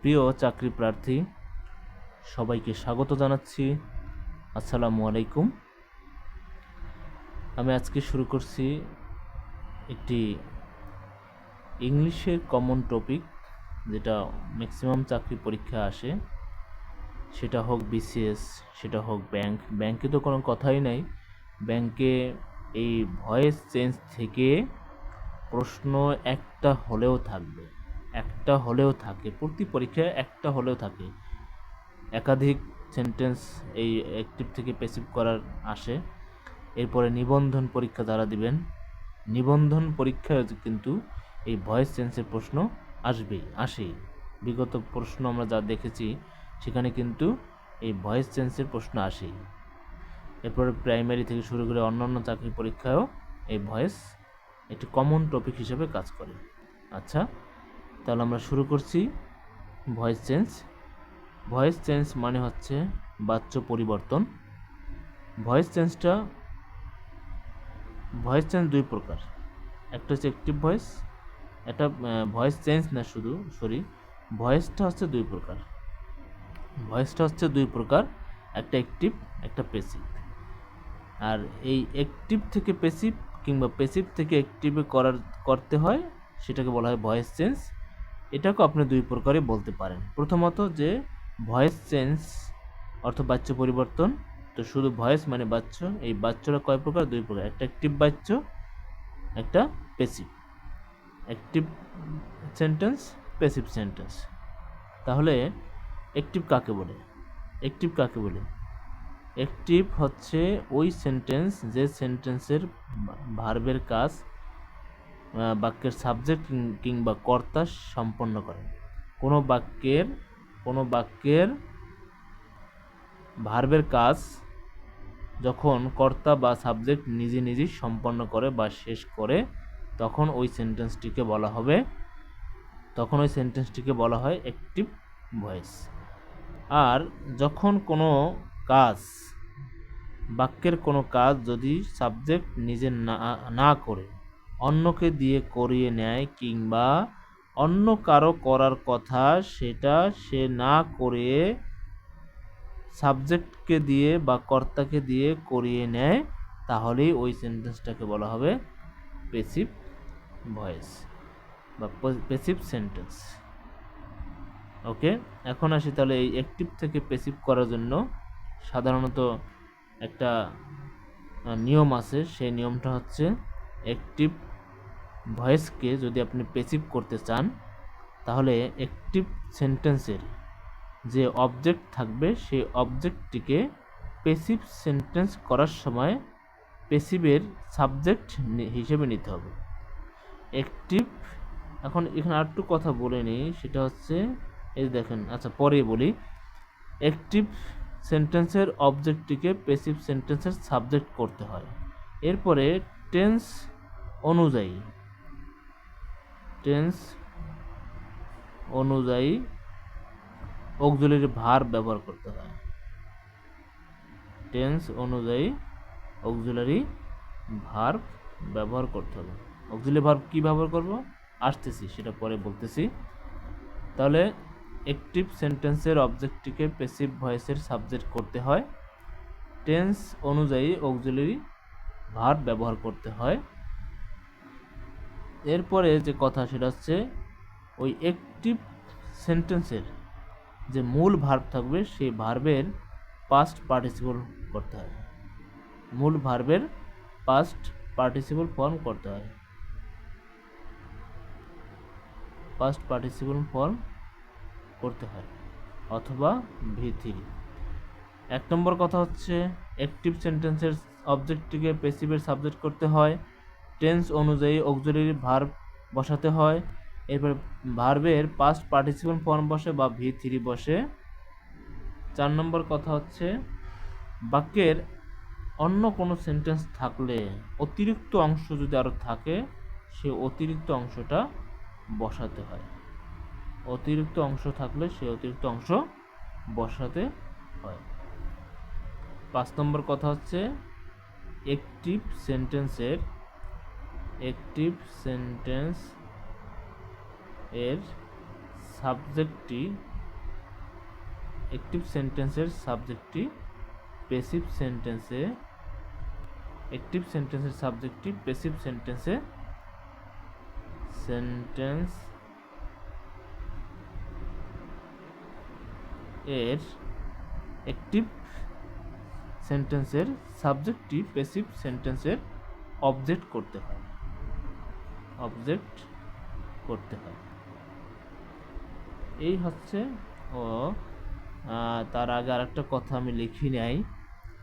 প্রিয় চাকরি প্রার্থী সবাইকে স্বাগত জানাচ্ছি। আসসালামু আলাইকুম। আমি আজকে শুরু করছি একটি ইংলিশের কমন টপিক, যেটা ম্যাক্সিমাম চাকরি পরীক্ষা আসে, সেটা হোক বিসিএস, সেটা হোক ব্যাংকে তো কোনো কথাই নাই। ব্যাংকে এই ভয়েস চেঞ্জ থেকে প্রশ্ন একটা হলেও থাকে, প্রতি পরীক্ষায় একটা হলেও থাকে। একাধিক সেন্টেন্স এই অ্যাক্টিভ থেকে প্যাসিভ করার আসে। এরপরে নিবন্ধন পরীক্ষা যারা দিবেন, নিবন্ধন পরীক্ষায় কিন্তু এই ভয়েস চেঞ্জের প্রশ্ন আসেই। বিগত প্রশ্ন আমরা যা দেখেছি সেখানে কিন্তু এই ভয়েস চেঞ্জের প্রশ্ন আসেই। এরপরে প্রাইমারি থেকে শুরু করে অন্যান্য চাকরি পরীক্ষায়ও এই ভয়েস একটি কমন টপিক হিসেবে কাজ করে। আচ্ছা, তাহলে আমরা শুরু করছি। ভয়েস চেঞ্জ মানে হচ্ছে বাচ্য পরিবর্তন। ভয়েস চেঞ্জ দুই প্রকার। একটা হচ্ছে অ্যাক্টিভ ভয়েস, এটা ভয়েস চেঞ্জ না, ভয়েসটা হচ্ছে দুই প্রকার, একটা অ্যাক্টিভ, একটা প্যাসিভ। আর এই অ্যাক্টিভ থেকে প্যাসিভ কিংবা প্যাসিভ থেকে অ্যাক্টিভে করতে হয়, সেটাকে বলা হয় ভয়েস চেঞ্জ। এটাকেও আপনি দুই প্রকারে বলতে পারেন। প্রথমত, যে ভয়েস চেঞ্জ অর্থ বাচ্য পরিবর্তন, তো শুধু ভয়েস মানে বাচ্য। এই বাচ্যটা কয় প্রকার? দুই প্রকার, একটা অ্যাক্টিভ বাচ্য, একটা passive. Active sentence, passive sentence. তাহলে অ্যাক্টিভ কাকে বলে? অ্যাক্টিভ হচ্ছে ওই সেন্টেন্স যে সেন্টেন্সের ভার্বের কাজ বাক্যের সাবজেক্ট কিংবা কর্তা সম্পন্ন করে। কোনো বাক্যের ভার্বের কাজ যখন কর্তা বা সাবজেক্ট নিজেই সম্পন্ন করে বা শেষ করে, তখন ওই সেন্টেন্সটিকে বলা হয় অ্যাক্টিভ ভয়েস। আর যখন কোনো বাক্যের কোনো কাজ যদি সাবজেক্ট নিজে না করে অন্যকে দিয়ে করিয়ে নেয়, কিংবা অন্য কারো করার কথা সেটা সে না করে সাবজেক্টকে দিয়ে বা কর্তাকে দিয়ে করিয়ে নেয়, তাহলেই ওই সেন্টেন্সটাকে বলা হবে প্যাসিভ ভয়েস বা প্যাসিভ সেন্টেন্স। ওকে, এখন আসি তাহলে এই অ্যাক্টিভ থেকে প্যাসিভ করার জন্য সাধারণত একটা নিয়ম আছে। সেই নিয়মটা হচ্ছে, অ্যাক্টিভ ভয়েসকে যদি আপনি প্যাসিভ করতে চান, তাহলে অ্যাক্টিভ সেন্টেন্সের যে অবজেক্ট থাকবে সেই অবজেক্টটিকে প্যাসিভ সেন্টেন্স করার সময় প্যাসিভের সাবজেক্ট হিসেবে নিতে হবে। এখন এখানে আরেকটু কথা বলে নিই, সেটা হচ্ছে, এই দেখেন, আচ্ছা পরে বলি। অ্যাক্টিভ সেন্টেন্সের অবজেক্টটিকে প্যাসিভ সেন্টেন্সের সাবজেক্ট করতে হয়। এরপরে টেন্স অনুযায়ী অক্সিলারি ভার্ব ব্যবহার করতে হয়। অক্সিলারি ভার্ব কি ব্যবহার করব আসতেছি, সেটা পরে বলতেছি। তাহলে অ্যাক্টিভ সেন্টেন্সের অবজেক্টটিকে প্যাসিভ ভয়েসের সাবজেক্ট করতে হয়, টেন্স অনুযায়ী অক্সিলারি ভার্ব ব্যবহার করতে হয়। এরপরে যে কথা, সেটা হচ্ছে ওই অ্যাক্টিভ সেন্টেন্সের যে মূল ভার্ব থাকবে সেই ভার্বের পাস্ট পার্টিসিপল করতে হয়। ফর্ম করতে হয় অথবা V3। এক নম্বর কথা হচ্ছে, অ্যাক্টিভ সেন্টেন্সের অবজেক্টটিকে প্যাসিভের সাবজেক্ট করতে হয়, টেন্স অনুযায়ী অক্সিলারি ভার্ব বসাতে হয়, এরপর ভার্বের পাস্ট পার্টিসিপল ফর্ম বসে বা V3 বসে। 4 নম্বর কথা হচ্ছে, বাক্যের অন্য কোনো সেন্টেন্স থাকলে অতিরিক্ত অংশ যদি আরও থাকে, সে অতিরিক্ত অংশটা বসাতে হয়। 5 নম্বর কথা হচ্ছে, অ্যাক্টিভ সেন্টেন্স এর সাবজেক্টটি অ্যাক্টিভ সেন্টেন্সের সাবজেক্টটি প্যাসিভ সেন্টেন্সে, অ্যাক্টিভ সেন্টেন্সের সাবজেক্টটি প্যাসিভ সেন্টেন্সে সেন্টেন্স এর অ্যাক্টিভ সেন্টেন্সের সাবজেক্টটি প্যাসিভ সেন্টেন্সের অবজেক্ট করতে হয়, অবজেক্ট করতে হয়। এই হচ্ছে ও তার আগে আরেকটা কথা আমি লিখি নাই,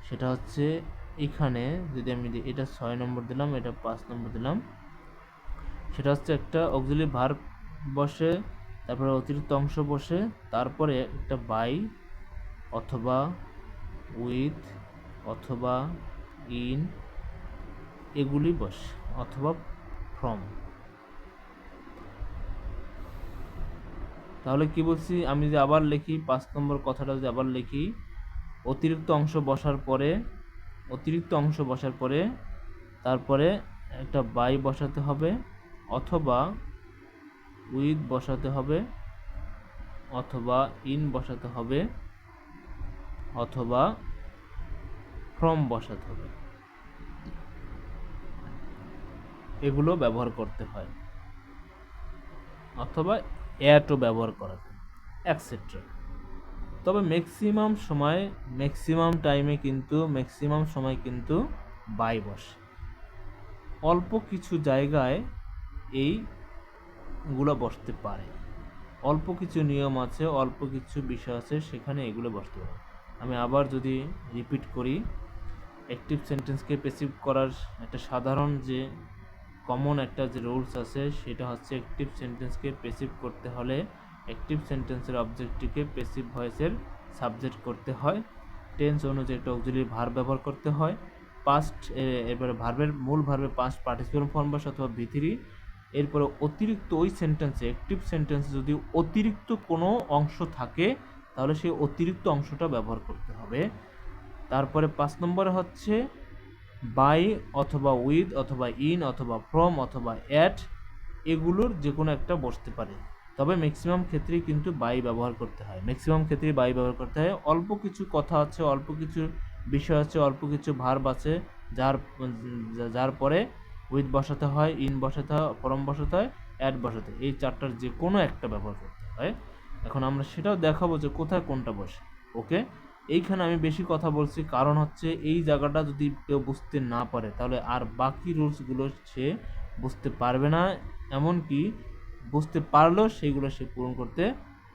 সেটা হচ্ছে এখানে যদি আমি এটা 6 নম্বর দিলাম, এটা 5 নম্বর দিলাম, সেটা হচ্ছে একটা অক্সিলারি ভার্ব বসে, তারপরে অতিরিক্ত অংশ বসে, তারপরে একটা বাই অথবা উইথ অথবা ইন এগুলি বসে, অথবা ফ্রম। তাহলে কি বলছি, আমি যদি আবার লিখি 5 নম্বর কথাটা যদি আবার লিখি, অতিরিক্ত অংশ বসার পরে, অতিরিক্ত অংশ বসার পরে তারপরে একটা বাই বসাতে হবে, অথবা উইথ বসাতে হবে, অথবা ইন বসাতে হবে, অথবা ফ্রম বসাতে হবে, এগুলো ব্যবহার করতে হয়, অথবা অ্যাটও ব্যবহার করা যায়, এটসেট্রা। তবে ম্যাক্সিমাম সময়, ম্যাক্সিমাম সময় কিন্তু বাই বসে। অল্প কিছু জায়গায় এইগুলো বসতে পারে, অল্প কিছু নিয়ম আছে, অল্প কিছু বিষয় আছে, সেখানে এগুলো বসতে পারে। আমি আবার যদি রিপিট করি, অ্যাক্টিভ সেন্টেন্সকে প্যাসিভ করার একটা সাধারণ যে কমন একটা যে রুলস আছে, সেটা হচ্ছে অ্যাক্টিভ সেন্টেন্সকে প্যাসিভ করতে হলে অ্যাক্টিভ সেন্টেন্সের অবজেক্টটিকে প্যাসিভ ভয়েসের সাবজেক্ট করতে হয়, টেন্স অনুযায়ী একটা অক্সিলারি ভার্ব ব্যবহার করতে হয়, পাস্ট এরপরে ভার্বের মূল ভার্বের পাস্ট পার্টিসিপেল ফর্ম বসে অথবা V3, এরপরে অতিরিক্ত ওই সেন্টেন্সে, অ্যাক্টিভ সেন্টেন্সে যদি অতিরিক্ত কোনো অংশ থাকে তাহলে সেই অতিরিক্ত অংশটা ব্যবহার করতে হবে। তারপরে 5 নম্বরে হচ্ছে বাই অথবা উইথ অথবা ইন অথবা ফ্রম অথবা অ্যাট, এগুলোর যে কোনো একটা বসতে পারে, তবে ম্যাক্সিমাম ক্ষেত্রেই কিন্তু বাই ব্যবহার করতে হয়, ম্যাক্সিমাম ক্ষেত্রেই বাই ব্যবহার করতে হয়। অল্প কিছু কথা আছে, অল্প কিছু বিষয় আছে, অল্প কিছু ভার্ব আছে যার পরে উইথ বসাতে হয়, ইন বসাতে হয়, ফ্রম বসাতে হয়, অ্যাট বসাতে হয়, এই চারটার যে কোনো একটা ব্যবহার করতে হয়। এখন আমরা সেটাও দেখাবো যে কোথায় কোনটা বসে। ওকে, এইখানে আমি বেশি কথা বলছি, কারণ হচ্ছে এই জায়গাটা যদি কেউ বুঝতে না পারে তাহলে আর বাকি রুলসগুলো সে বুঝতে পারবে না, এমনকি বুঝতে পারলেও সেইগুলো সে পূরণ করতে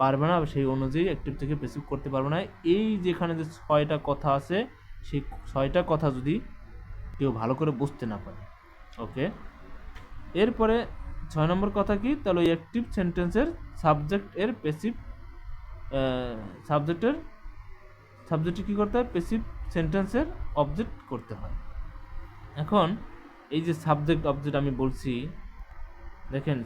পারবে না, সেই অনুযায়ী অ্যাক্টিভ থেকে প্যাসিভ করতে পারবে না। এই যেখানে যে 6টা কথা আছে, সেই 6টা কথা যদি কেউ ভালো করে বুঝতে না পারে। ওকে, এরপরে 6 নম্বর কথা কি, তাহলে অ্যাক্টিভ সেন্টেন্সের সাবজেক্ট এর প্যাসিভ সাবজেক্টে কি করতে হয়, প্যাসিভ সেন্টেন্সের অবজেক্ট করতে হয়। এখন এই যে সাবজেক্ট অবজেক্ট আমি বলছি, দেখেন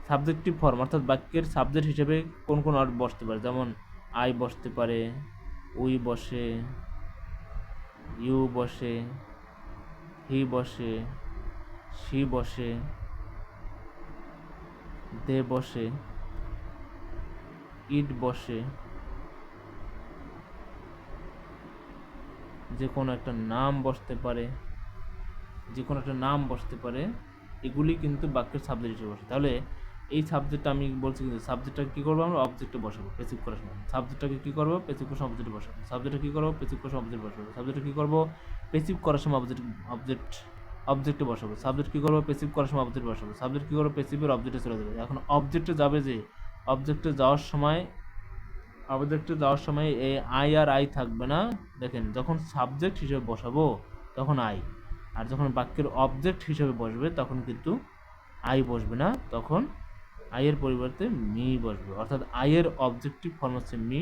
সাবজেক্টিভ ফর্ম অর্থাৎ বাক্যের সাবজেক্ট হিসেবে কোন কোন ওয়ার্ড বসতে পারে, যেমন আই বসতে পারে, উই বসে, ইউ বসে, হি বসে, শি বসে, দে বসে, ইট বসে, যে কোনো একটা নাম বসতে পারে, এগুলি কিন্তু বাক্যের সাবজেক্ট হিসেবে বসে। তাহলে এই সাবজেক্টটা আমি বলছি, কিন্তু সাবজেক্টটাকে কী করবো আমরা, অবজেক্টে বসাবো প্যাসিভ করার সময়। সাবজেক্টটাকে কী করবো, প্যাসিভ করার সময় অবজেক্টে বসাবো। সাবজেক্টটা কী করবো, প্যাসিভ করার সময় অবজেক্টে বসাবো। সাবজেক্টটা কী করবো, প্যাসিভ করার সময় অবজেক্টে বসাবো। সাবজেক্ট কী করবো, প্যাসিভ করার সময় অবজেক্টে বসাবো। সাবজেক্ট কী করবো, প্যাসিভের অবজেক্টে চলে যাবে। এখন অবজেক্টে যাবে, যে অবজেক্টে যাওয়ার সময় এই আই আর আই থাকবে না। দেখেন, যখন সাবজেক্ট হিসেবে বসাবো তখন আই, আর যখন বাক্যের অবজেক্ট হিসেবে বসবে তখন কিন্তু আই বসবে না, তখন আই এর পরিবর্তে মি বসবে। অর্থাৎ আই এর অবজেক্টিভ ফর্ম হচ্ছে মি,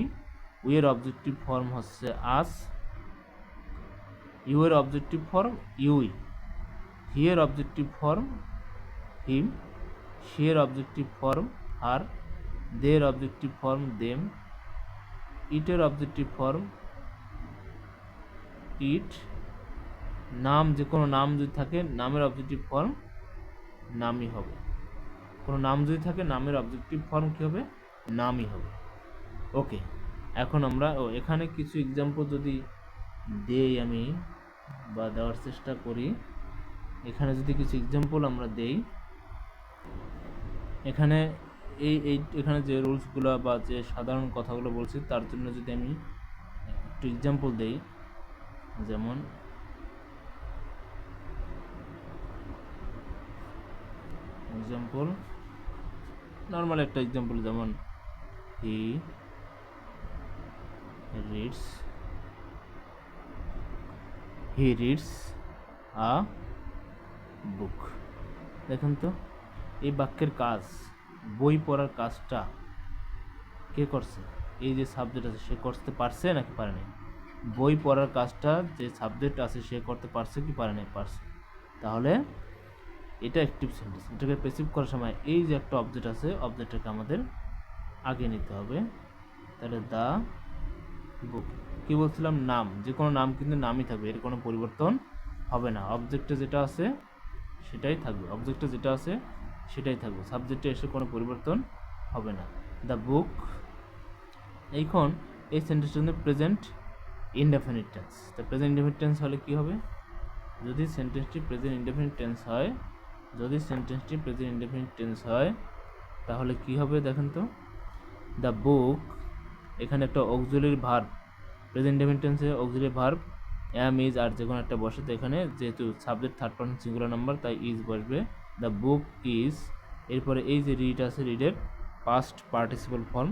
উই এর অবজেক্টিভ ফর্ম হচ্ছে আস, ইউ এর অবজেক্টিভ ফর্ম ইউই, হি এর অবজেক্টিভ ফর্ম হিম, শি এর অবজেক্টিভ ফর্ম হার, দে এর অবজেক্টিভ ফর্ম দেম, ইটের অবজেক্টিভ ফর্ম ইট, নাম, যে কোনো নাম যদি থাকে নামের অবজেক্টিভ ফর্ম নামই হবে। কোনো নাম যদি থাকে নামের অবজেক্টিভ ফর্ম কী হবে, নামই হবে। ওকে, এখন আমরা এখানে কিছু এক্সাম্পল যদি দেই আমি বা দেওয়ার চেষ্টা করি, এখানে যদি কিছু এক্সাম্পল আমরা দেই, এখানে এখানে যে রুলসগুলো বা যে সাধারণ কথাগুলো বলছি তার জন্য যদি আমি একটু এক্সাম্পল দেই, যেমন এক্সাম্পল নর্মাল একটা এক্সাম্পল, যেমন হি রিডস আ বুক। দেখুন তো এই বাক্যের কাজ, বই পড়ার কাজটা কে করছে? এই যে সাবজেক্ট আছে সে করতে পারছে নাকি পারেনি? বই পড়ার কাজটা যে সাবজেক্ট আছে সে করতে পারছে কি পারেনি? পারছে। তাহলে এটা অ্যাক্টিভ সেন্টেন্স। এটাকে প্যাসিভ করার সময় এই যে একটা অবজেক্ট আছে, অবজেক্টটাকে আমাদের আগে নিতে হবে। তাহলে দ্য বুক, কি বলছিলাম? নাম, যে কোনো নাম কিন্তু নামই থাকবে, এর কোনো পরিবর্তন হবে না। অবজেক্টে যেটা আছে সেটাই থাকবে, অবজেক্টে যেটা আছে সেটাই থাকবে, সাবজেক্টে এসে কোনো পরিবর্তন হবে না। দ্য বুক, এইখন এই সেন্টেন্সটা কিন্তু প্রেজেন্ট ইনডেফিনিট টেন্স। তো প্রেজেন্ট ইনডেফিনিট টেন্স হলে কি হবে? যদি সেন্টেন্সটি প্রেজেন্ট ইনডেফিনিট টেন্স হয়, যদি সেন্টেন্সটি প্রেজেন্ট ইনডেফিনিট টেন্স হয় তাহলে কি হবে দেখেন তো? দ্য বুক, এখানে একটা অক্সিলারি ভার্ব, প্রেজেন্ট ইনডেফিনিট টেন্সে auxiliary verb am is are যে কোনো একটা বসে, তো এখানে যেহেতু subject third person singular number তাই ইজ বসবে। দ্য বুক ইজ, এরপরে এই যে রিড আছে, রিডের পাস্ট পার্টিসিপল ফর্ম,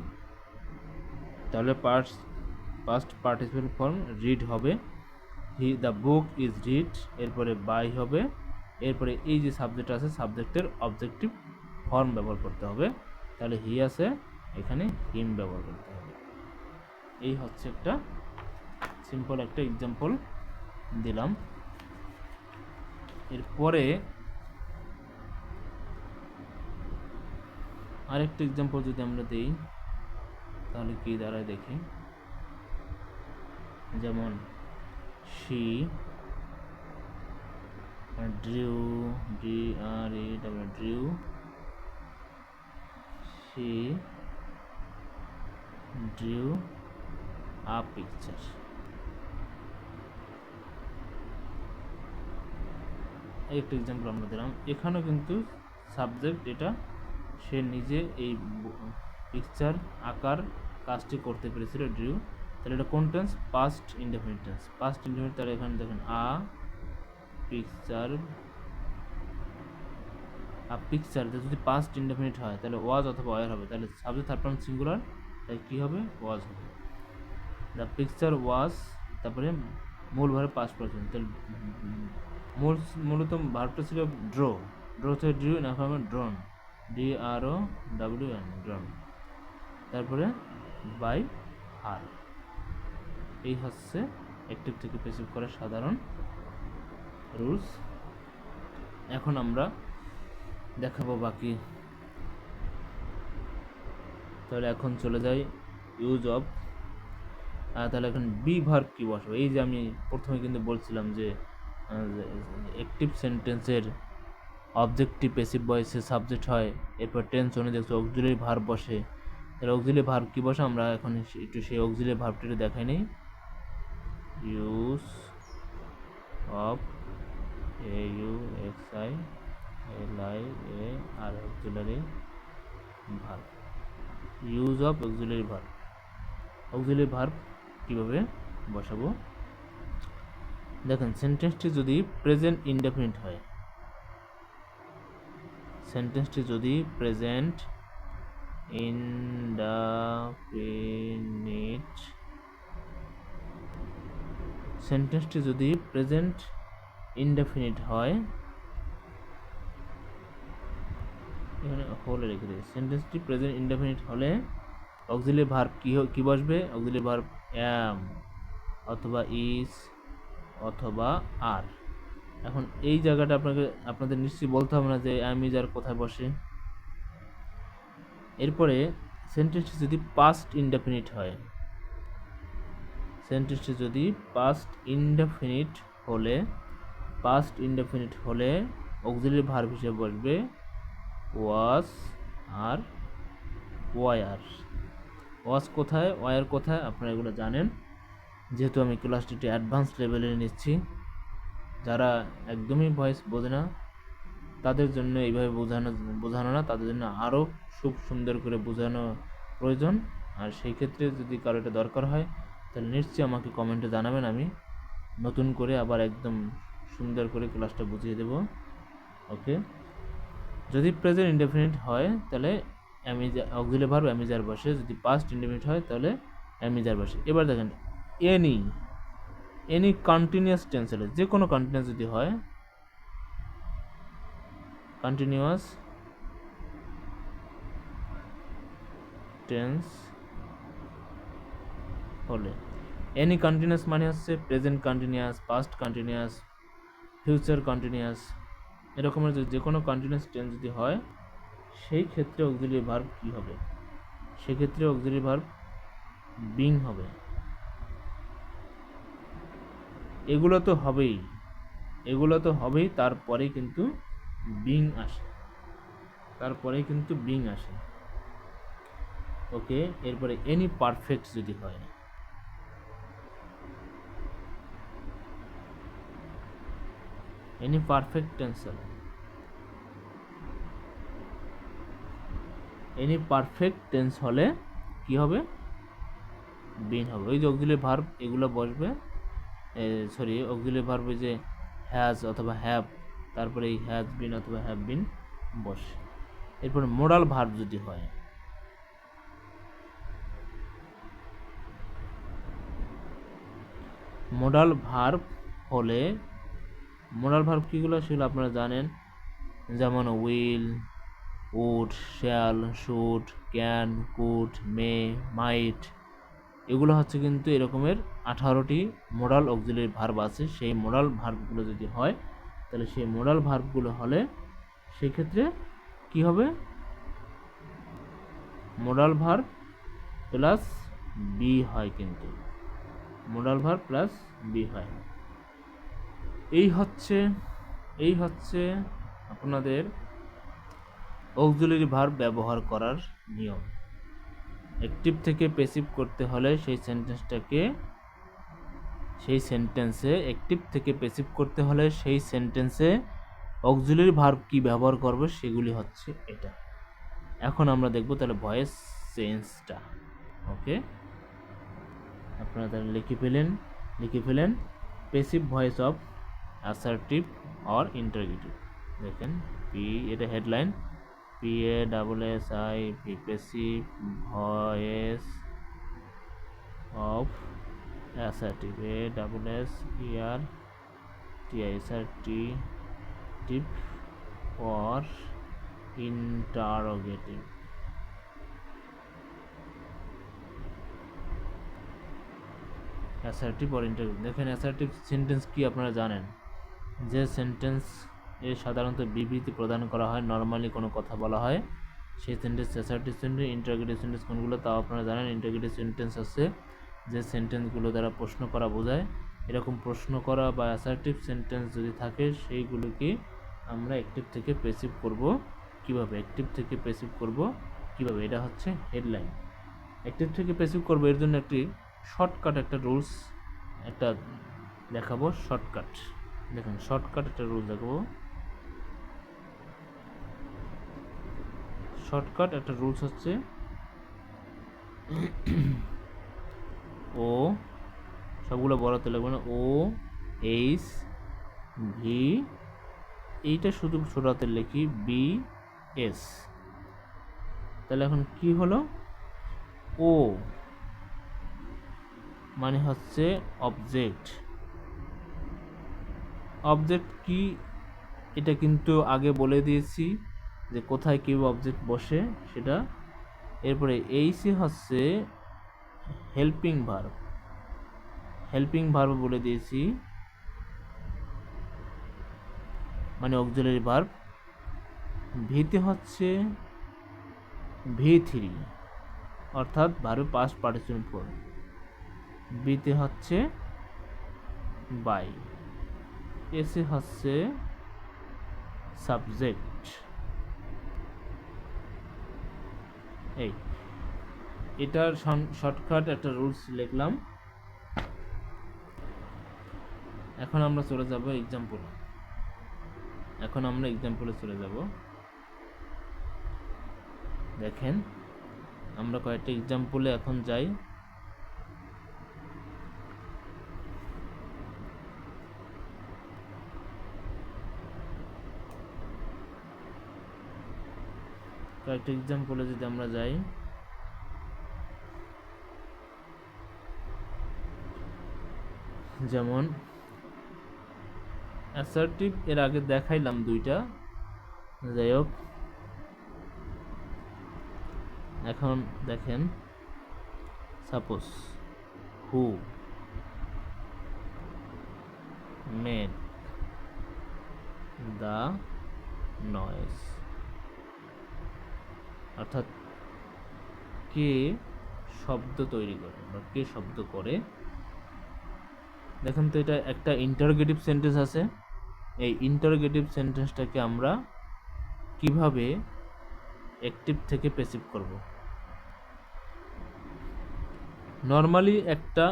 তাহলে পাস্ট পার্টিসিপল ফর্ম রিড হবে। দ্য বুক ইজ রিড, এরপরে বাই হবে, এরপরে এই যে সাবজেক্ট আছে সাবজেক্টের অবজেক্টিভ ফর্ম ব্যবহার করতে হবে, তাহলে হি আছে, এখানে হিম ব্যবহার করতে হবে। এই হচ্ছে একটা সিম্পল একটা এক্সাম্পল দিলাম। এরপরে আরেকটা এক্সাম্পল যদি আমরা দিই তাহলে কি দাঁড়ায় দেখি, যেমন she drew, drew, she drew a picture। এই একটা এক্সাম্পল আমরা দিলাম, এখানেও কিন্তু সাবজেক্ট এটা, সে নিজে এই পিকচার আঁকার কাজটি করতে পেরেছিল, ড্রিউ। তাহলে এটা কোন tense? Past indefinite tense. Past indefinite, তাহলে এখানে দেখেন পিকচার যদি পাস্ট ইনডেফিনিট হয় তাহলে ওয়াজ অথবা ওয়ার হবে, তাহলে সাবজেক্ট থার্ড পারসন সিঙ্গুলার, তাই কী হবে? ওয়াজ হবে। দ্য পিকচার ওয়াজ, তারপরে মূল ভার্ব পাস্ট পারসন, তাহলে মূলত ভার্বটা ছিল ড্র থেকে ড্রিউ, না হবে ড্রন, DROWN, ড্রন, তারপরে বাই হার। এই হচ্ছে অ্যাক্টিভ থেকে প্যাসিভ করার সাধারণ রুলস। এখন আমরা দেখাবো বাকি। তাহলে এখন চলে যাই ইউজ অফ। তাহলে এখন বি ভার্ব কি বসবে? এই যে আমি প্রথমে কিন্তু বলছিলাম যে অ্যাক্টিভ সেন্টেন্সের অবজেক্টিভ প্যাসিভ ভয়েসে সাবজেক্ট হয়, এরপর টেন্স অনুযায়ী দেখছো অক্সিলারি ভার্ব বসে। তাহলে অক্সিলারি ভার্ব কি বসে? আমরা এখন একটু সেই অক্সিলারি ভার্বটি দেখাই নেই। Use of, AUXILIAR, auxiliary verb. Use of auxiliary verb, auxiliary verb কীভাবে বসাবো দেখেন। সেন্টেন্সটি যদি প্রেজেন্ট ইনডেফিনিট হয়, সেন্টেন্সটি যদি প্রেজেন্ট ইনডেফিনিট, সেন্টেন্সটি যদি প্রেজেন্ট ইনডেফিনিট হয়, এখানে হলে রেখে দিই। সেন্টেন্সটি প্রেজেন্ট ইনডেফিনিট হলে অক্সিলারি ভার্ব কি বসবে? অক্সিলারি ভার্ব অ্যাম অথবা ইজ অথবা আর। এখন এই জায়গাটা আপনাদের নিশ্চয়ই বলতে হবে না যে অ্যাম ইজ আর কোথায় বসে। এরপরে সেন্টেন্সটি যদি পাস্ট ইনডেফিনিট হয়, সেন্টেন্সটি যদি পাস্ট ইনডেফিনিট হলে অক্সিলারি ভার্ব হিসেবে বসবে ওয়াজ আর ওয়ার। ওয়াজ কোথায়, ওয়ার কোথায়, আপনারা এগুলো জানেন। যেহেতু আমি ক্লাসটি অ্যাডভান্স লেভেলে নিচ্ছি, যারা একদমই ভয়েস বোঝে না তাদের জন্য এইভাবে বোঝানো না, তাদের জন্য আরও খুব সুন্দর করে বোঝানো প্রয়োজন। আর সেই ক্ষেত্রে যদি কারো এটা দরকার হয় তাহলে নিশ্চয়ই আমাকে কমেন্টে জানাবেন, আমি নতুন করে আবার একদম সুন্দর করে ক্লাসটা বুঝিয়ে দেব। ওকে, যদি প্রেজেন্ট ইনডেফিনিট হয় তাহলে অক্সিলারি ভার্ব অ্যামিজার বসে, যদি পাস্ট ইনডেফিনিট হয় তাহলে অ্যামিজার বসে। এবার দেখেন এনি কন্টিনিউয়াস টেন্স হলে, যে কোনো কন্টিনিউয়াস যদি হয়, কন্টিনিউয়াস টেন্স হলে, এনি কন্টিনিউয়াস মানে হচ্ছে present continuous, past continuous, future continuous, এরকমের যে কোনো কন্টিনিউয়াস টেন্স যদি হয় সেই ক্ষেত্রে অক্সিলারি ভার্ব কী হবে? সেক্ষেত্রে অক্সিলারি ভার্ব বিং হবে। এগুলো তো হবেই, তারপরে কিন্তু বিং আসে, ওকে। এরপরে এনি পারফেক্ট যদি হয়, এনি পারফেক্ট টেন্স হলে, কি হবে? বিন হবে। ওই যে অক্সিলারি ভার্ব এগুলো বসবে, অক্সিলারি ভার্ব যে হ্যাজ অথবা হ্যাভ, তারপরে এই হ্যাজ বিন অথবা হ্যাভ বিন বসে। এরপরে মোডাল ভার্ব যদি হয়, মোডাল ভার্ব কীগুলো সেগুলো আপনারা জানেন, যেমন will, would, shall, should, can, could, may, might, এগুলো হচ্ছে কিন্তু এরকমের 18টি মোডাল অক্সিলারি ভার্ব আছে। সেই মোডাল ভার্বগুলো যদি হয় তাহলে সেই মোডাল ভার্বগুলো হলে সেক্ষেত্রে কি হবে? মোডাল ভার্ব প্লাস বি হয়, কিন্তু মোডাল ভার্ব প্লাস বি হয়। এই হচ্ছে আপনাদের অক্সিলারি ভার্ব ব্যবহার করার নিয়ম। অ্যাক্টিভ থেকে প্যাসিভ করতে হলে সেই সেন্টেন্সে অ্যাক্টিভ থেকে প্যাসিভ করতে হলে সেই সেন্টেন্সে অক্সিলারি ভার্ব কি ব্যবহার করবে সেগুলি হচ্ছে এটা। এখন আমরা দেখব তাহলে ভয়েস চেঞ্জটা। ওকে, আপনারা তাহলে লিখে ফেলেন passive voice of assertive or interrogative. দেখেন এটা headline, PASSIV passive voice of assertive, ASSERTIV or interrogative। Assertive or interrogative. দেখেন অ্যাসার্টিভ সেন্টেন্স কি আপনারা জানেন, যে সেন্টেন্স এ সাধারণত বিবৃতি প্রদান করা হয়, নর্মালি কোনো কথা বলা হয়, সেই sentence assertive sentence. Interrogative sentence কোনগুলো তাও আপনারা জানেন। ইন্টারোগেটিভ সেন্টেন্স আছে যে সেন্টেন্সগুলো দ্বারা প্রশ্ন করা বোঝায়। এরকম প্রশ্ন করা বা অ্যাসার্টিভ সেন্টেন্স যদি থাকে সেইগুলোকে আমরা অ্যাক্টিভ থেকে প্যাসিভ করব কিভাবে, এটা হচ্ছে হেডলাইন। অ্যাক্টিভ থেকে প্যাসিভ করব, এর জন্য একটি শর্টকাট একটা রুলস দেখাবো। শর্টকাট একটা রুলস দেখাবো। শর্টকাট একটা রুলস হচ্ছে ও, সবগুলো বড়তে লাগবে না, OHV, এইটা শুধু ছোটাতে লিখি BS। তাহলে এখন কি হলো? ও মানে হচ্ছে অবজেক্ট কি এটা কিন্তু আগে বলে দিয়েছি যে কোথায় কি অবজেক্ট বসে সেটা। এরপরে এইসি হচ্ছে হেল্পিং ভার্ব বলে দিয়েছি, মানে অক্সিলারি ভার্ব। ভিতে হচ্ছে V3 অর্থাৎ ভার্ব পাস্ট পার্টিসিপেন্ট ফর্ম। বিতে হচ্ছে বাই, এসে হচ্ছে সাবজেক্ট। এই এটার শর্টকাট একটা রুলস লিখলাম। এখন আমরা চলে যাব এক্সাম্পলে। চলে যাব। দেখেন আমরা কয়েকটা এক্সাম্পলে এখন যাই। কয়েকটা এক্সাম্পলে যদি আমরা যাই, যেমন অ্যাসার্টিভ এর আগে দেখাইলাম দুইটা, যাই হোক এখন দেখেন suppose who made the noise, অর্থাৎ কে শব্দ তৈরি করে বা কে শব্দ করে। দেখেন তো এটা একটা ইন্টারোগেটিভ সেন্টেন্স আছে। এই ইন্টারোগেটিভ সেন্টেন্সটাকে আমরা কিভাবে অ্যাক্টিভ থেকে প্যাসিভ করব। নর্মালি একটা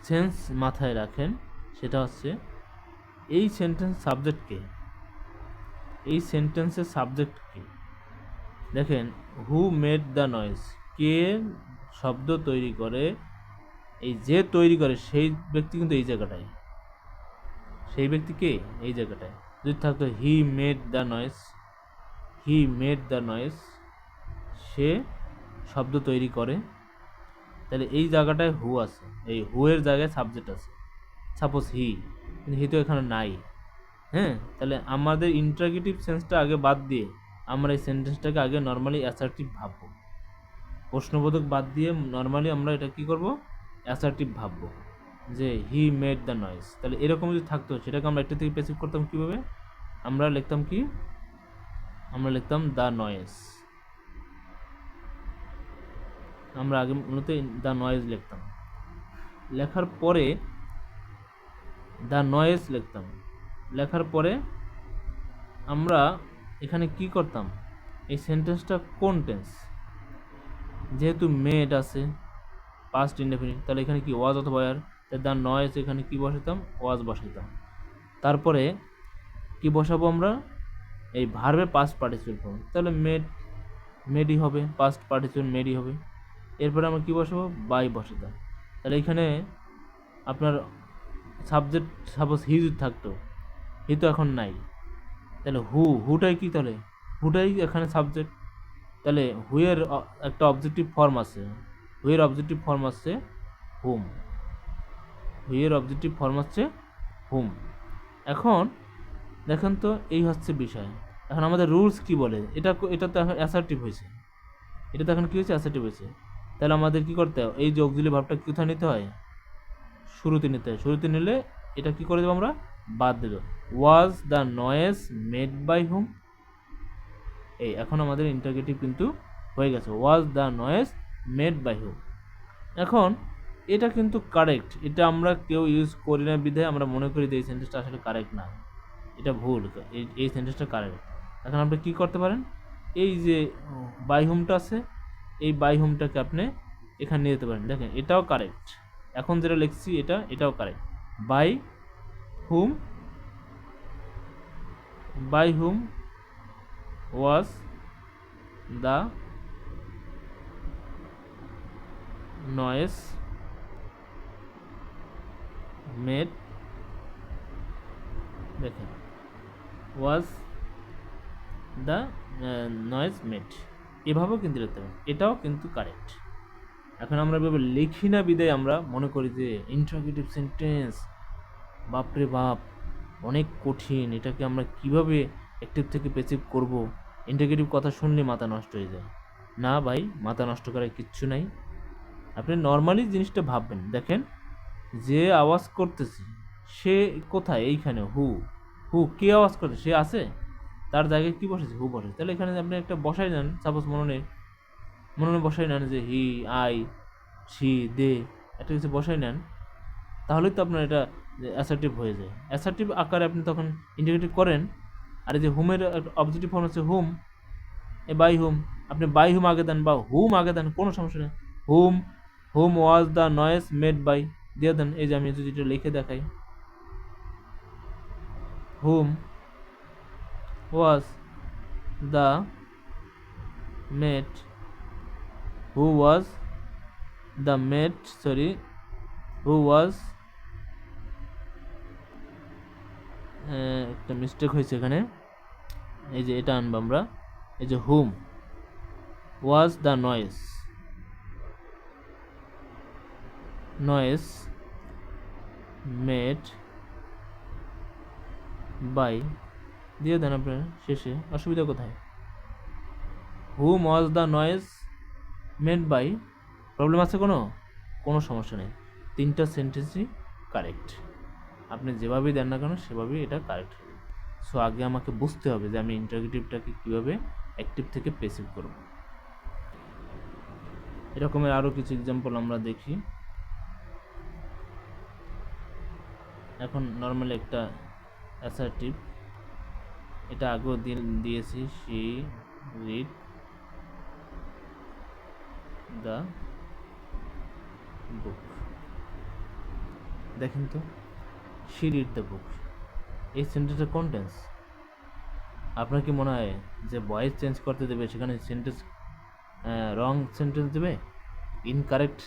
সেন্স মাথায় রাখেন, সেটা হচ্ছে এই সেন্টেন্স সাবজেক্ট কে, এই সেন্টেন্সের সাবজেক্ট কে। দেখেন হু মেড দ্য নয়েজ, কে শব্দ তৈরি করে, এই যে তৈরি করে সেই ব্যক্তি কিন্তু এই জায়গাটায়, সেই ব্যক্তি কে এই জায়গাটায়। যদি থাকতো he made the noise, he made the noise, সে শব্দ তৈরি করে, তাহলে এই জায়গাটায় হু আছে, এই হু এর জায়গায় সাবজেক্ট আছে, সাপোজ হি, কিন্তু হি তো এখানে নাই। হ্যাঁ, তাহলে আমাদের ইন্টারোগেটিভ সেন্সটা আগে বাদ দিয়ে আমরা এই সেন্টেন্সটাকে আগে নর্মালি অ্যাসার্টিভ ভাববো। প্রশ্নবোধক বাদ দিয়ে নর্মালি আমরা এটা কি করব, অ্যাসার্টিভ ভাববো যে হি মেড দ্য নয়েজ। তাহলে এরকম যদি থাকতো সেটাকে আমরা একটা থেকে প্যাসিভ করতাম কিভাবে, আমরা লিখতাম কি, আমরা লিখতাম দ্য নয়েজ। আমরা আগে মূলত দ্য নয়েজ লিখতাম, লেখার পরে দ্য নয়েজ লিখতাম, লেখার পরে আমরা এখানে কি করতাম, এই সেন্টেন্সটা কোন টেন্স, যেহেতু মেড আছে পাস্ট ইনডেফিনিট, তাহলে এখানে কি ওয়াজ অথবা ওয়্যার, দ্য নয়েজ এখানে কি বসাতাম, ওয়াজ বসাতাম। তারপরে কি বসাবো আমরা, এই ভার্বের পাস্ট পার্টিসিপেল ফর্ম, তাহলে মেডই হবে, পাস্ট পার্টিসিপেল মেডই হবে। এরপরে আমরা কি বসাবো, বাই বসাতাম। তাহলে এখানে আপনার সাবজেক্ট সাপোজ হি যদি থাকতো, হি তো এখন নাই, তাহলে হুটাই কি, তাহলে হুটাই এখানে সাবজেক্ট। তাহলে হুয়ের একটা অবজেক্টিভ ফর্ম আছে, হুয়ের অবজেক্টিভ ফর্ম আছে হুম, হুয়ের অবজেক্টিভ ফর্ম আছে হুম। এখন দেখেন তো এই হচ্ছে বিষয়। এখন আমাদের রুলস কি বলে, এটা তো এখন অ্যাসার্টিভ হয়েছে, এটা তো এখন কি হয়েছে, অ্যাসার্টিভ হয়েছে। তাহলে আমাদের কি করতে হয়, এই যে অক্সিলারি ভার্বটা কোথায় নিতে হয়, শুরুতে নিতে হয়। শুরুতে নিলে এটা কি করে দেবো, আমরা বাদ দেব, was the noise made by whom. এই এখন আমাদের ইন্টারোগেটিভ কিন্তু হয়ে গেছে, was the noise made by whom. এখন এটা কিন্তু কারেক্ট, এটা আমরা কেউ ইউজ করি না বিধায় আমরা মনে করি যে এই সেন্টেন্সটা আসলে কারেক্ট না, এটা ভুল, এই সেন্টেন্সটা কারেক্ট। এখন আপনি কি করতে পারেন, এই যে বাই হোমটা আছে, এই বাই হোমটাকে আপনি এখানে নিয়ে যেতে পারেন। দেখেন এটাও কারেক্ট, এখন যেটা লিখছি এটাও correct. By whom, by whom was the noise made, দেখেন ওয়াজ দ্য নয়েজ মেড, এভাবেও কিন্তু লিখতে পারেন, এটাও কিন্তু কারেক্ট। এখন আমরা এভাবে লিখি না বিদায় আমরা মনে করি যে ইন্টারোগেটিভ সেন্টেন্স বাপরে বাপ অনেক কঠিন, এটাকে আমরা কিভাবে অ্যাক্টিভ থেকে প্যাসিভ করব, ইন্টারোগেটিভ কথা শুনলে মাথা নষ্ট হয়ে যায়। না ভাই, মাথা নষ্ট করার কিচ্ছু নাই। আপনি নর্মালি জিনিসটা ভাববেন, দেখেন যে আওয়াজ করতেছে সে কোথায়, এইখানে হু কে আওয়াজ করছে, সে আছে, তার জায়গায় কি বসেছে, হু বসেছে। তাহলে এখানে আপনি একটা বসাই নেন, সাপোজ মনে বসাই নেন যে হি, আই, সি, দে, একটা কিছু বসাই নেন, তাহলেই তো আপনার এটা অ্যাসার্টিভ হয়ে যায়। অ্যাসার্টিভ আকারে আপনি তখন ইন্টিগ্রেটিভ করেন। আর এই যে হুমের অবজেক্টিভ ফর্ম হচ্ছে হুম, এ বাই হুম, আপনি বাই হুম আগে দেন বা হুম আগে দেন, কোনো সমস্যা নেই। Whom was the noise made by দিয়ে দেন। এই যে আমি যদি এটা লিখে দেখাই, whom was the made, who was the made, sorry, who was, একটা মিস্টেক হয়েছে এখানে, এই যে এটা আনবো আমরা, এই যে whom was the noise made by দিয়ে দেন আপনার শেষে, অসুবিধা কোথায়? Whom was the noise made by, problem আছে কোনো? কোনো সমস্যা নেই, তিনটা সেন্টেন্সই কারেক্ট। আপনি যেভাবেই দেন না কেন সেভাবেই এটা কারেক্ট হবে। সো আগে আমাকে বুঝতে হবে যে আমি ইন্টারগেটিভটাকে কীভাবে অ্যাক্টিভ থেকে প্যাসিভ করব। এরকমের আরও কিছু এক্সাম্পল আমরা দেখি। এখন নর্মালি একটা অ্যাসার্টিভ, এটা আগেও দিয়েছি, শি রিড দ্য বুক। দেখেন তো, শি রিড দ্য বুক, এই সেন্টেন্সের কোন টেন্স? আপনার কি মনে হয় যে ভয়েস চেঞ্জ করতে দেবে সেখানে সেন্টেন্স রং সেন্টেন্স দেবে, ইনকারেক্ট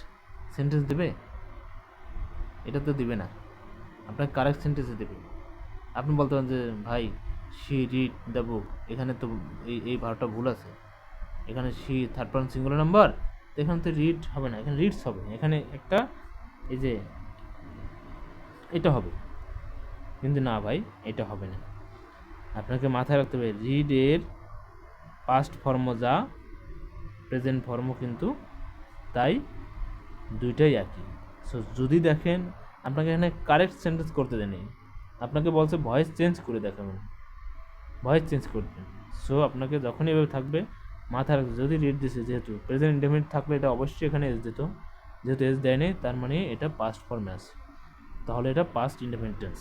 সেন্টেন্স দেবে? এটা তো দিবে না, আপনার কারেক্ট সেন্টেন্সে দেবে। আপনি বলতে পারেন যে ভাই শি রিড দ্য বুক, এখানে তো এই ভার্বটা ভুল আছে, এখানে she third person singular number, তো এখানে তো রিড হবে না, এখানে রিডস হবে, এখানে একটা এই যে এটা হবে, কিন্তু না ভাই এটা হবে না। আপনাকে মাথায় রাখতে হবে রিড এর পাস্ট ফর্ম যা প্রেজেন্ট ফর্মও কিন্তু তাই, দুইটাই একই। সো যদি দেখেন আপনাকে এখানে কারেক্ট সেন্টেন্স করতে দেয়নি, আপনাকে বলছে ভয়েস চেঞ্জ করে দেখাবেন, ভয়েস চেঞ্জ করবেন। সো আপনাকে যখনই এভাবে থাকবে মাথায় রাখবে, যদি রিড দিছে যেহেতু প্রেজেন্ট ইনডেফিনিট থাকলে এটা অবশ্যই এখানে এস দিত, যেহেতু এস দেয়নি তার মানে এটা পাস্ট ফর্মে আছে, তাহলে এটা পাস্ট ইনডেফিনিট টেন্স।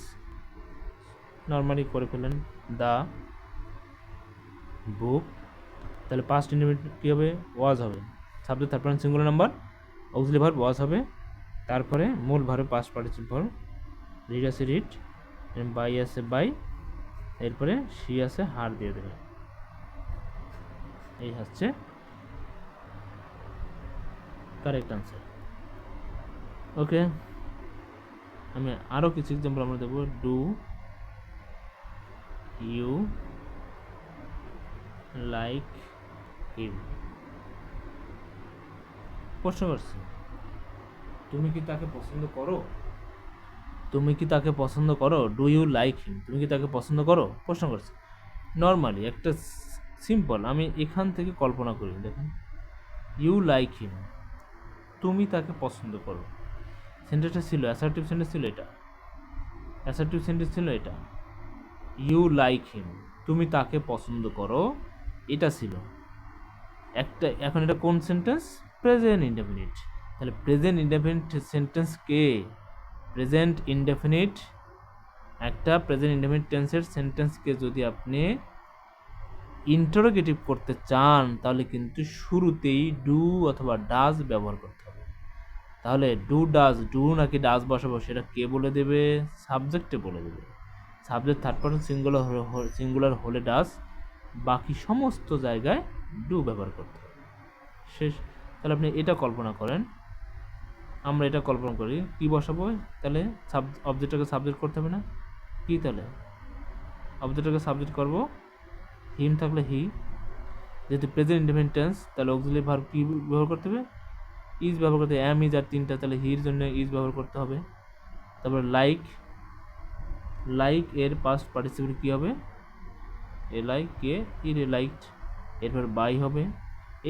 নর্মালি করে ফেলেন দ্য বুক, তাহলে পাস্ট ইনডেফিনিট কী হবে? ওয়াজ হবে, subject third person singular number, auxiliary verb was হবে, তারপরে মূল ভার্বে পাস্ট পার্টিসিপল ভার্ব, রিড আছে রিড, বাই আছে বাই, এরপরে শি আছে হার দিয়ে দেবে। এই হচ্ছে কারেক্ট আনসার। ওকে, আমি আরও কিছু এক্সাম্পল আমরা দেবো। ডু ইউ লাইক হিম, প্রশ্ন করছি তুমি কি তাকে পছন্দ করো? তুমি কি তাকে পছন্দ করো? ডু ইউ লাইক হিম, তুমি কি তাকে পছন্দ করো? প্রশ্ন করছি। নর্মালি একটা সিম্পল, আমি এখান থেকে কল্পনা করি, দেখেন ইউ লাইক হিম, তুমি তাকে পছন্দ করো, সেন্টেন্সটা ছিল অ্যাসার্টিভ সেন্টেন্স ছিল এটা, অ্যাসার্টিভ সেন্টেন্স ছিল এটা, ইউ লাইক হিম, তুমি তাকে পছন্দ করো, এটা ছিল একটা। এখন এটা কোন সেন্টেন্স? Present indefinite. তাহলে প্রেজেন্ট ইনডেফিনিট সেন্টেন্স কে? প্রেজেন্ট ইনডেফিনিট, একটা প্রেজেন্ট ইনডেফিনিট টেন্সের সেন্টেন্সকে যদি আপনি ইন্টারোগেটিভ করতে চান তাহলে কিন্তু শুরুতেই ডু অথবা ডাজ ব্যবহার করতে হবে। তাহলে ডু ডাজ, ডু নাকি ডাজ বসাবো সেটা কে বলে দেবে? সাবজেক্টে বলে দেবে। সাবজেক্ট থার্ড পারসন সিঙ্গুলার হলে ডাজ, বাকি সমস্ত জায়গায় ডু ব্যবহার করতে হবে। শেষ। তাহলে আপনি এটা কল্পনা করেন, আমরা এটা কল্পনা করি কি বসাবো, তাহলে অবজেক্টটাকে সাবজেক্ট করতে হবে না কি? তাহলে অবজেক্টটাকে সাবজেক্ট করব, হিম থাকলে হি, যেহেতু প্রেজেন্ট ইনডেফিনিট টেন্স তাহলে অক্সিলারি ভার্ব কি ব্যবহার করতে হবে? ইজ ব্যবহার করতে হবে। অ্যাম ইজ আর তিনটা, তাহলে হির জন্য ইজ ব্যবহার করতে হবে। তারপর লাইক, লাইক এর পাস্ট পার্টিসিপল কি হবে? এ লাইক কে ইর লাইকড, এরপর বাই হবে,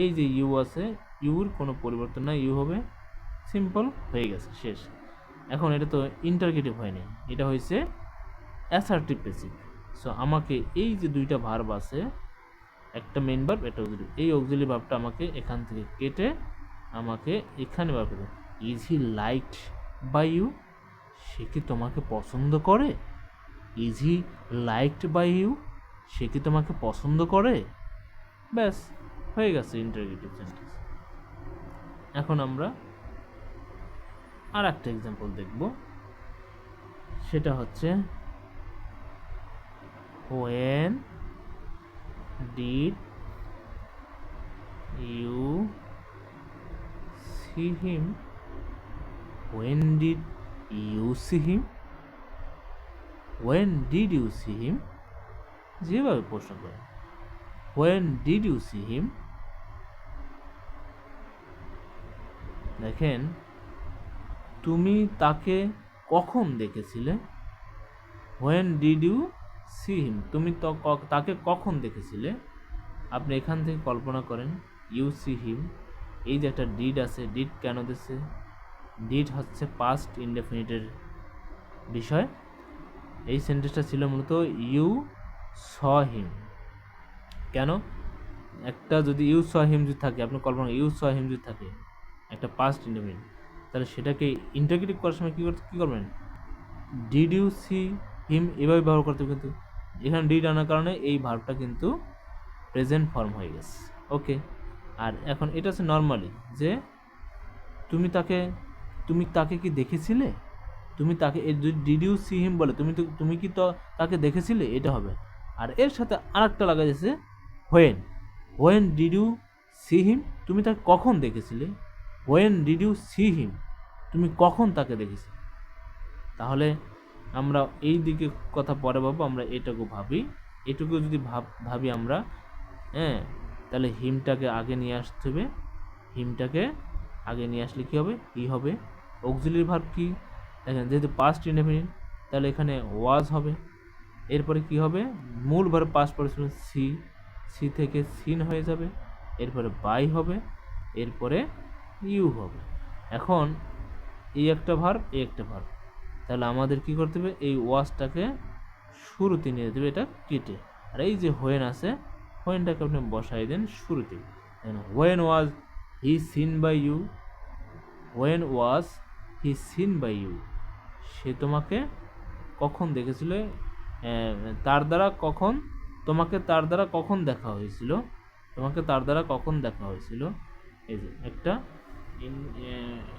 এই যে ইউ আছে ইউর কোনো পরিবর্তন নাই, ইউ হবে, সিম্পল হয়ে গেছে, শেষ। এখন এটা তো ইন্টারগেটিভ হয়নি, এটা হয়েছে অ্যাসার্টিভ প্যাসিভ। সো আমাকে এই যে দুইটা ভার্ব আছে, একটা মেইন ভার্ব একটা অক্সিলারি, এই অক্সিলারি ভার্বটা আমাকে এখান থেকে কেটে আমাকে এখানে বার করতে। Is he liked by you, সে কি তোমাকে পছন্দ করে? Is he liked by you, সে কি তোমাকে পছন্দ করে? ব্যাস, হয়ে গেছে ইন্টারোগেটিভ সেন্টেন্স। এখন আমরা আর একটা এক্সাম্পল দেখব, সেটা হচ্ছে when did you see him? When did you see him? When did you see him? যেভাবে প্রশ্ন করে when did you see him, দেখেন তুমি তাকে কখন দেখেছিলে। when did you see him, তুমি তাকে কখন দেখেছিলে। আপনি এখান থেকে কল্পনা করেন ইউ সি হিম, এই যে একটা ডিড আছে, ডিড কেন দিচ্ছে, ডিড হচ্ছে পাস্ট ইনডেফিনিটের বিষয়। এই সেন্টেন্সটা ছিল মূলত ইউ স হিম। কেন, একটা যদি ইউ স হিম যদি থাকে, আপনি কল্পনা ইউ স হিম যদি থাকে একটা পাস্ট ইনডেফিনিট, তাহলে সেটাকে ইন্টারোগেটিভ করার সময় কী করবেন, ডিড ইউ সি হিম এভাবে ব্যবহার করতে। কিন্তু এখানে ডিড আনার কারণে এই ভার্বটা কিন্তু প্রেজেন্ট ফর্ম হয়ে গেছে। ওকে, আর এখন এটা হচ্ছে নর্মালি যে তুমি তাকে কি দেখেছিলে, তুমি তাকে ডিড ইউ সি হিম বলে তুমি কি তাকে দেখেছিলে, এটা হবে। আর এর সাথে আরেকটা লাগা যাচ্ছে when did you see him, তুমি তাকে কখন দেখেছিলে। When did you see him, তুমি কখন তাকে দেখেছিলে। তাহলে আমরা এই দিকে কথা পরে ভাববো, আমরা এটুকু ভাবি, এটুকু যদি ভাবি আমরা, হ্যাঁ, তাহলে হিমটাকে আগে নিয়ে আসতে হবে। হিমটাকে আগে নিয়ে আসলে কী হবে, ই হবে। অক্সিলারি ভার্ব কি, দেখেন যেহেতু পাস্ট ইনডেফিনিট, তাহলে এখানে ওয়াজ হবে। এরপরে কি হবে, মূল ভার্ব পাস্ট পড়েছিল সি থেকে সিন হয়ে যাবে, এরপরে বাই হবে, এরপরে ইউ হবে। এখন এই একটা ভার্ব, এই একটা ভার্ব, তাহলে আমাদের কি করতে হবে, এই ওয়াজটাকে শুরুতে নিয়ে দেবে, এটা কেটে। আর এই যে হোয়েন আছে, হোয়েনটাকে আপনি বসাই দেন শুরুতে। When was he seen by you, when was he seen by you, সে তোমাকে কখন দেখেছিল, তার দ্বারা কখন, তোমাকে তার দ্বারা কখন দেখা হয়েছিল, তোমাকে তার দ্বারা কখন দেখা হয়েছিল। এই যে একটা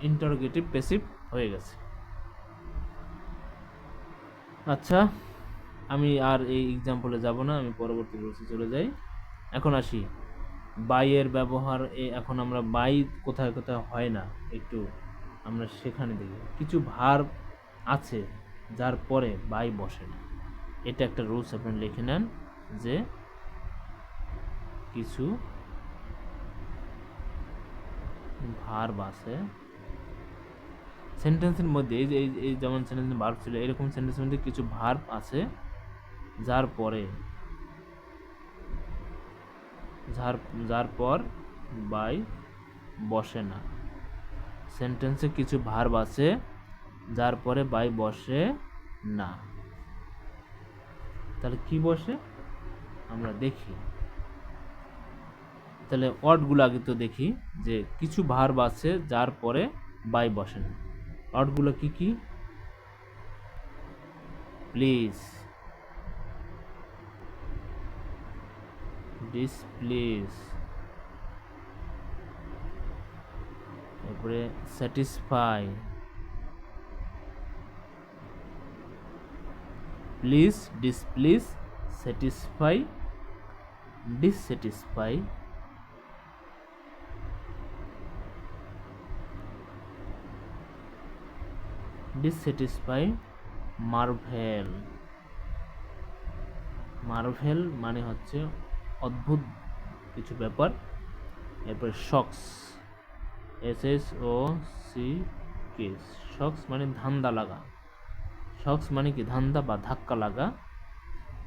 ইন্টারোগেটিভ প্যাসিভ হয়ে গেছে। আচ্ছা, আমি আর এই এক্সাম্পলে যাব না, আমি পরবর্তী কোর্সে চলে যাই। এখন আসি বাইয়ের ব্যবহার। এখন আমরা বাই কোথায় কোথায় হয় না, একটু আমরা সেখানে দেখি। কিছু ভার্ব আছে যার পরে বাই বসে না, এটা একটা রুলস আপনি লিখে নেন, যে কিছু ভার্ব আছে সেন্টেন্সের মধ্যে, এই যেমন সেন্টেন্সের ভার্ব ছিল, এরকম সেন্টেন্সের মধ্যে কিছু ভার্ব আছে যার পর বাই বসে না। সেন্টেন্সে কিছু ভার্ব আছে যার পরে বাই বসে না, তাহলে কি বসে আমরা দেখি। তাহলে ওয়ার্ডগুলো আগে তো দেখি, যে কিছু ভার্ব আছে যার পরে বাই বসে না। ওয়ার্ডগুলো কি কি, প্লিজ, ডিসপ্লিজ, তারপরে satisfy, please, displease, satisfy, dissatisfy, dissatisfy, marvel. Marvel মানে হচ্ছে অদ্ভুত কিছু ব্যাপার। এরপরে শকস, SSOCK, শকস মানে ধান্দা লাগা, শকস মানে কি ধান্দা বা ধাক্কা লাগা।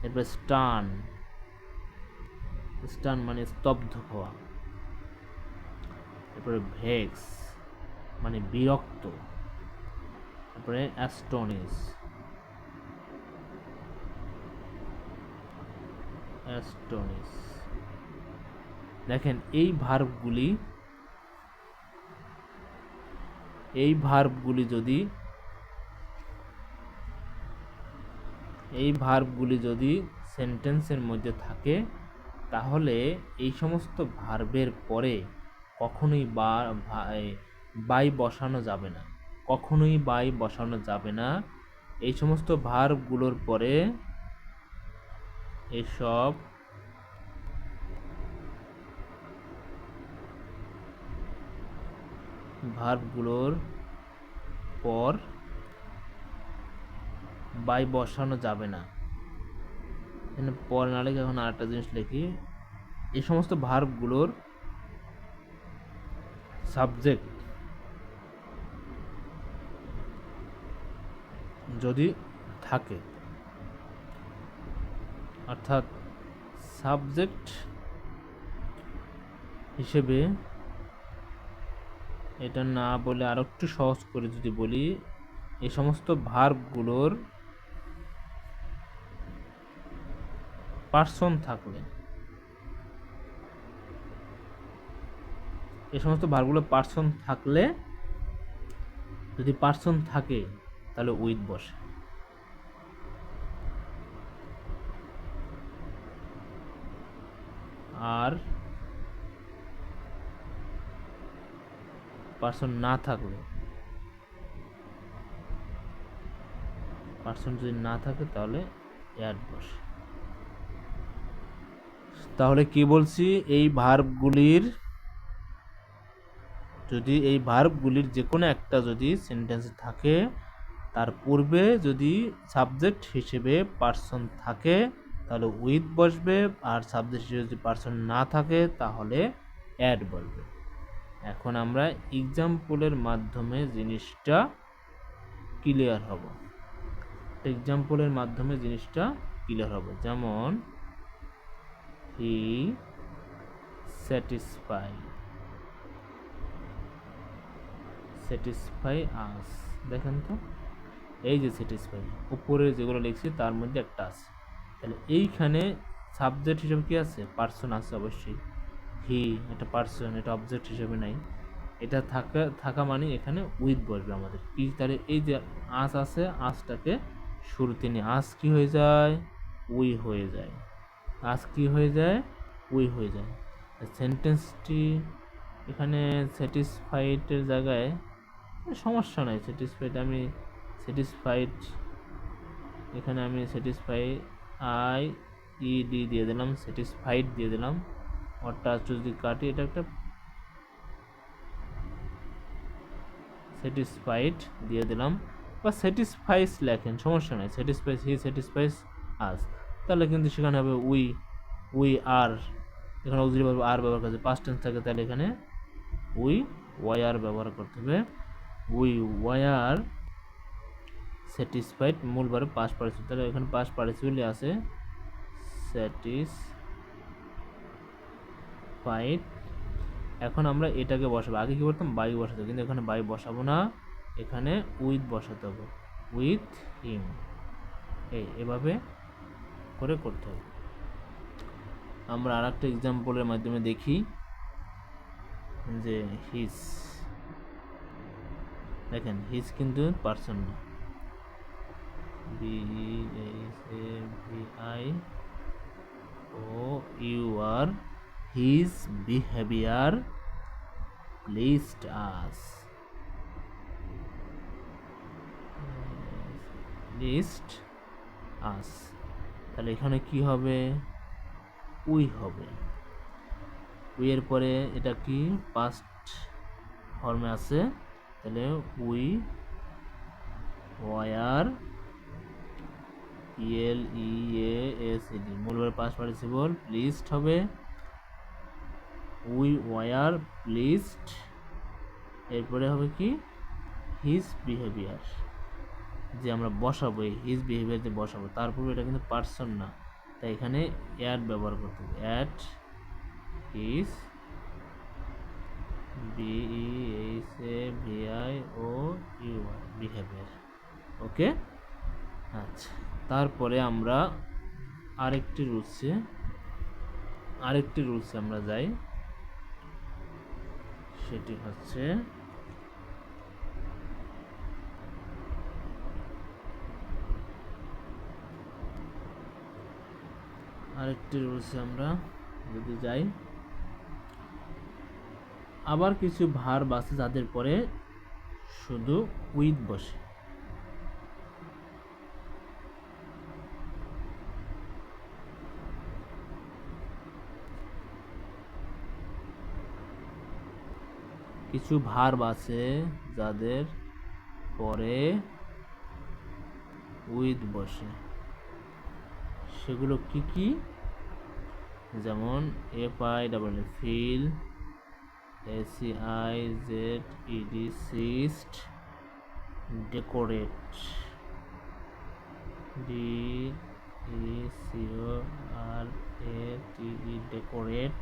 এরপরে স্টান, স্টান মানে স্তব্ধ হওয়া। এরপরে ভেক্স মানে বিরক্ত। তারপরে অ্যাস্টনিশ, অ্যাস্টনিশ। দেখেন এই ভার্বগুলি যদি সেন্টেন্সের মধ্যে থাকে, তাহলে এই সমস্ত ভার্বের পরে কখনোই বাই বসানো যাবে না, কখনোই বাই বসানো যাবে না। এই সমস্ত ভার্বগুলোর পরে এসব ভার্বগুলোর পর বাই বসানো যাবে না। এখানে পর না লিখে এখন আরেকটা জিনিস লিখি, এই সমস্ত ভার্বগুলোর সাবজেক্ট যদি থাকে, অর্থাৎ সাবজেক্ট হিসেবে, এটা না বলে আরো একটু সহজ করে যদি বলি, এই সমস্ত ভার্বগুলোর পার্সন থাকলে, এই সমস্ত ভার্বগুলো পার্সন থাকলে, যদি পার্সন থাকে তাহলে উইথ বসে। আর পার্সন না থাকলে, পার্সন যদি না থাকে তাহলে অ্যাড বসে। তাহলে কি বলছি, এই ভার্বগুলির যে কোনো একটা যদি সেন্টেন্সে থাকে, তার পূর্বে যদি সাবজেক্ট হিসেবে পার্সন থাকে তাহলে উইথ বসবে, আর সাবজেক্ট হিসেবে যদি পার্সন না থাকে তাহলে অ্যাড বসবে। এখন আমরা এক্সাম্পলের মাধ্যমে জিনিসটা ক্লিয়ার হব, যেমন হি স্যাটিসফাই আস। দেখেন তো, এই যে স্যাটিসফাই উপরে যেগুলো লিখছি তার মধ্যে একটা আছে, তাহলে এইখানে সাবজেক্ট হিসেবে কি আছে, পার্সন আছে অবশ্যই। হি এটা পার্সন, এটা অবজেক্ট হিসেবে নাই, এটা থাকা মানে এখানে উইথ বসবে আমাদের কি। তাহলে এই যে আস আছে, আসটাকে শুরুতে নিয়ে আস কি হয়ে যায়, উই হয়ে যায়। আস কি হয়ে যায়, উই হয়ে যায়। সেন্টেন্সটি এখানে স্যাটিসফাইডের জায়গায় সমস্যা নাই, এখানে আমি স্যাটিসফাই আই ই ডি দিয়ে দিলাম, স্যাটিসফাইড দিয়ে দিলাম, অর্থাৎ যদি কাটি এটা একটা স্যাটিসফাইড দিয়ে দিলাম, বা স্যাটিসফাইস লেখেন সমস্যা নাই, হি স্যাটিসফাইস আস, তাহলে কিন্তু সেখানে হবে উই আর, এখানে অক্সিলারি ভার্ব আর ব্যবহার করতে, পাস্ট টেন্স থাকে তাহলে এখানে ওয়াই আর ব্যবহার করতে হবে। ওয়াই আর স্যাটিসফাইড মূল ভার্ব পাস্ট পার্টিসিপল, তাহলে এখানে পাস্ট পার্টিসিপলই আছে স্যাটিসফাইড। এখন আমরা এটাকে বসাবো, আগে কি করতাম বাই বসাতে, কিন্তু এখানে বাই বসাবো না, এখানে উইথ বসাতে হবে, উইথ হিম, এভাবে করে করতে হবে। আমরা আর একটা এক্সাম্পলের মাধ্যমে দেখি যে হিজ, দেখেন হিজ কিন্তু পার্সন না, BEHAVIOUR his behavior pleased us, তাহলে এখানে কি হবে, উই হবে। উই এর পরে এটা কি পাস্ট ফর্মে আছে, তাহলে ওয়ার PLEASED মূল ভার্ব পাস্ট পার্টিসিপল, প্লিজড হবে ওয়ার প্লিজড, এরপরে হবে কি হিজ বিহেভিয়ার, যে আমরা বসাবো এই হিজ বিহেভিয়ার যে বসাবো, তারপরে এটা কিন্তু পার্সন না, তাই এখানে অ্যাড ব্যবহার করতে হবে, অ্যাড হিজ BEHAVIOUR বিহেভিয়ার। ওকে, আচ্ছা, তারপরে আমরা আরেকটি রুলসে আমরা যাই, সেটি হচ্ছে আমরা যদি যাই, আবার কিছু ভার্ব আছে যাদের পরে শুধু উইথ বসে। কিছু ভার্ব আছে যাদের পরে উইথ বসে, সেগুলো কি কি? যেমন FILL fill, SEIZED seized, decorate, DECORATE decorate,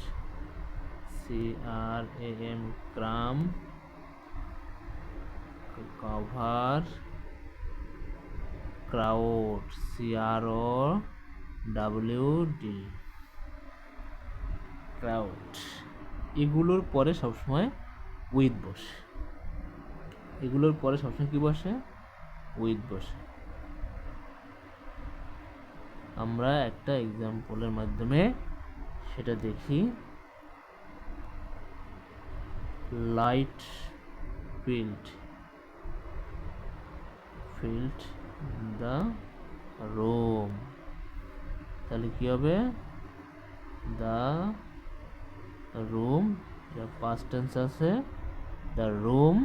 CRAM cram, cover, crowd, CROWD crowd. এগুলোর পরে সবসময় উইথ বসে, এগুলোর পরে সবসময় কি বসে? উইথ বসে। আমরা একটা এক্সাম্পলের মাধ্যমে সেটা দেখি। লাইট ফিল্ড দ্য রুম, তাহলে কি হবে? দ্য রুম, পাস্ট টেন্স আছে, the room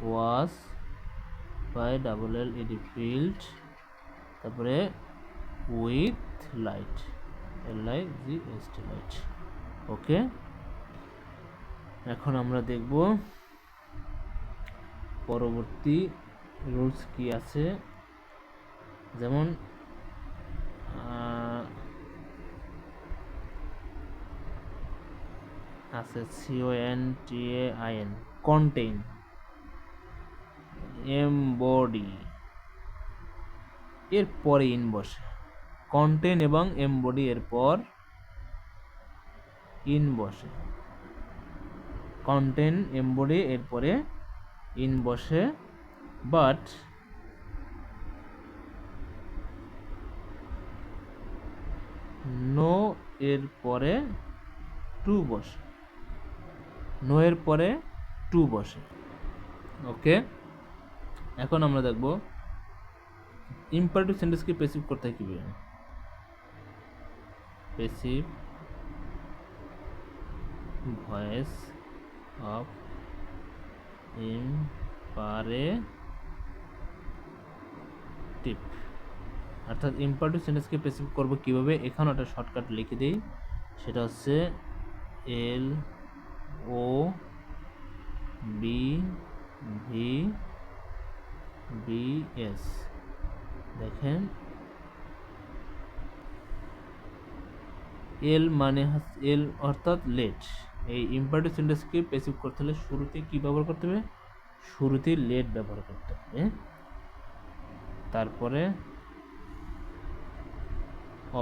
was FILLED field, তারপরে উইথ লাইট, LIGHT লাইট। ওকে, এখন আমরা দেখব পরবর্তী রুলস কি আছে। যেমন আছে CONTAIN কন্টেইন, এমবডি, এর পরে ইন বসে। কন্টেইন এবং এমবডি এর পর ইন বসে। কন্টেইন এমবডি এর পরে ইন বসে, বাট নো এর পরে টু বসে। নো এর পরে টু বসে। ওকে, এখন আমরা দেখব ইম্পারেটিভ সেন্টেন্সকে প্যাসিভ করতে হয় কিভাবে। প্যাসিভ ভয়েস অফ ইম্পারেটিভ, অর্থাৎ ইম্পারেটিভ সেন্টেন্সকে প্যাসিভ করব কিভাবে, এখানে একটা শর্টকাট লিখে দিই। সেটা হচ্ছে LOVBS। দেখেন, এল মানে এল অর্থাৎ লেট। এই ইম্পারেটিভ সেন্টেন্সকে প্যাসিভ করতে হলে শুরুতে কি ব্যবহার করতে হবে? শুরুতে লেট ব্যবহার করতে হবে। তারপরে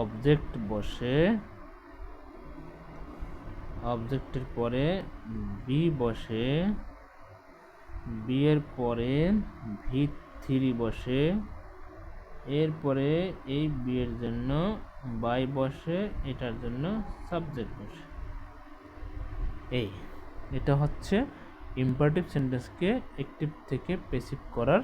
অবজেক্ট বসে, অবজেক্টের পরে বি বসে, বি এর পরে V3 বসে, এরপরে এই বি এর জন্য বাই বসে, এটার জন্য সাবজেক্ট বসে। এটা হচ্ছে ইম্পারেটিভ সেন্টেন্সকে অ্যাক্টিভ থেকে প্যাসিভ করার